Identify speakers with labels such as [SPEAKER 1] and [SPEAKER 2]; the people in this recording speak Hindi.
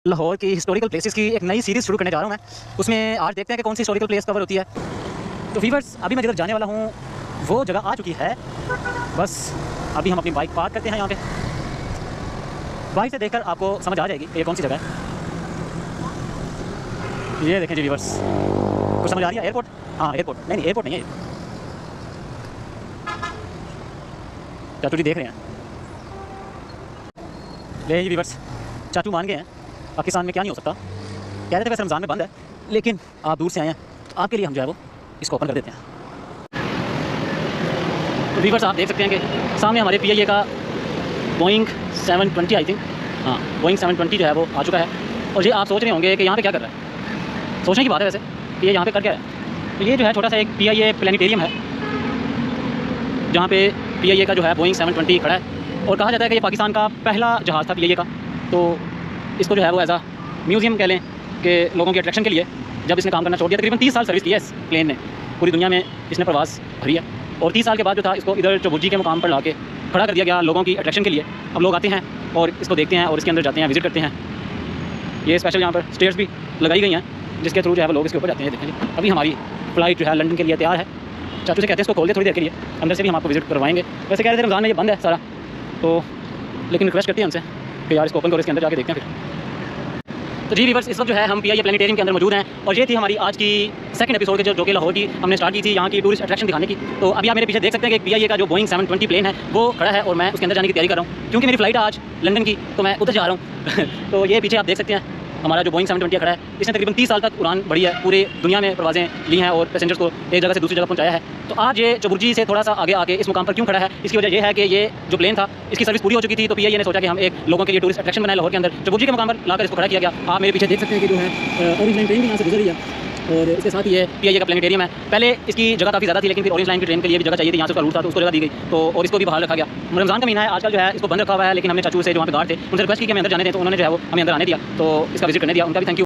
[SPEAKER 1] लाहौर की हिस्टोरिकल प्लेसेस की एक नई सीरीज़ शुरू करने जा रहा हूँ मैं। उसमें आज देखते हैं कि कौन सी हिस्टोरिकल प्लेस कवर होती है। तो व्यूअर्स, अभी मैं जिधर जाने वाला हूँ वो जगह आ चुकी है। बस अभी हम अपनी बाइक पार्क करते हैं यहाँ पे। बाइक से देखकर आपको समझ आ जाएगी कि ये कौन सी जगह है। ये देखें जी व्यूअर्स, कुछ समझ आ रही है? एयरपोर्ट? हाँ एयरपोर्ट, नहीं एयरपोर्ट नहीं है। चाचू जी देख रहे हैं। ले जी व्यूअर्स, चाचू मान गए हैं पाकिस्तान में क्या नहीं हो सकता। कह रहे थे वैसे रमज़ान में बंद है, लेकिन आप दूर से आए हैं तो आपके लिए हम जो है वो इसको ओपन कर देते हैं। तो व्यूअर्स, आप देख सकते हैं कि सामने हमारे PIA का बोइंग 720 आई थिंक, हाँ बोइंग 720 जो है वो आ चुका है। और ये आप सोच रहे होंगे कि यहाँ पे क्या कर रहा है। सोचने की बात है वैसे कि ये यहाँ पे कर क्या है। तो ये जो है छोटा सा एक PIA प्लानिटेरियम है, जहाँ पे PIA का जो है बोइंग 720 खड़ा है। और कहा जाता है कि ये पाकिस्तान का पहला जहाज़ था PIA का। तो इसको जो है वो एज आ म्यूज़ियम कह लें कि लोगों की अट्रैक्शन के लिए जब इसने काम करना छोड़ दिया। तकरीबन 30 साल सर्विस की है इस प्लेन ने, पूरी दुनिया में इसने प्रवास भरी है। और 30 साल के बाद जो था इसको इधर चौबुर्जी के मुकाम पर ला के खड़ा कर दिया गया लोगों की अट्रैक्शन के लिए। अब लोग आते हैं और इसको देखते हैं और इसके अंदर जाते हैं, विजिट करते हैं। ये स्पेशल यहाँ पर स्टेयर्स भी लगाई गई हैं जिसके थ्रू जो है वो लोग इसके ऊपर जाते हैं। देखें जी, अभी हमारी फ़्लाइट जो है लंदन के लिए तैयार है। चाचू से कहते हैं इसको खोल दे थोड़ी देर के लिए, अंदर से भी हम आपको विजिट करवाएंगे। वैसे कह रहे थे रमज़ान में ये बंद है सारा, तो लेकिन रिक्वेस्ट करते हैं हमसे कि यार इसको ओपन करो, इसके अंदर जाके देखते हैं फिर। तो जी व्यूअर्स, इस वक्त जो है हम PIA प्लानिटेरियम के अंदर मौजूद हैं। और ये थी हमारी आज की सेकंड एपिसोड के जो कि लाहौर की हमने स्टार्ट की थी, यहाँ की टूरिस्ट अट्रैक्शन दिखाने की। तो अभी आप मेरे पीछे देख सकते हैं कि PIA का जो बोइंग 720 प्लेन है वो खड़ा है और मैं उसके अंदर जाने की तैयारी कर रहा हूँ, क्योंकि मेरी फ़्लाइट आज लंदन की, तो मैं उधर जा रहा हूँ। तो ये पीछे आप देख सकते हैं हमारा जो बोइंग 720 खड़ा है। इसने तकरीबन 30 साल तक उड़ान भरी है, पूरे दुनिया में परवाज़ें ली हैं और पैसेंजर्स को एक जगह से दूसरी जगह पहुँचाया है। तो आज ये चौबुर्जी से थोड़ा सा आगे आके इस मुकाम पर क्यों खड़ा है, इसकी वजह यह है कि ये जो प्लेन था इसकी सर्विस पूरी हो चुकी थी। तो PIA ने सोचा कि हम एक लोगों के लिए टूरिस्ट अट्रैक्शन बनाए लाहौर के अंदर, चौबुर्जी के मुकाम पर लाकर इसको खड़ा किया गया। आप मेरे पीछे देख सकते हैं कि जो है ऑरेंज लाइन ट्रेन भी यहाँ से गुजर रही है। और इसके साथ ये PIA का प्लानिटेरियम है। पहले इसकी जगह काफ़ी ज़्यादा थी, लेकिन फिर ऑरेंज लाइन की ट्रेन के लिए भी जगह चाहिए थी, यहाँ से उसका रूट था तो उसको जगह दी गई। तो और इसको भी बहाल रखा गया। रमज़ान का महीना है, आजकल जो है इसको बंद रखा हुआ है, लेकिन हमने चाचू से जो वहाँ पे गार्ड थे उनसे रिक्वेस्ट की कि हमें अंदर जाने दें, तो उन्होंने जो है वो हमें अंदर आने दिया। तो इसका विजिट करने दिया, उनका भी थैंक यू।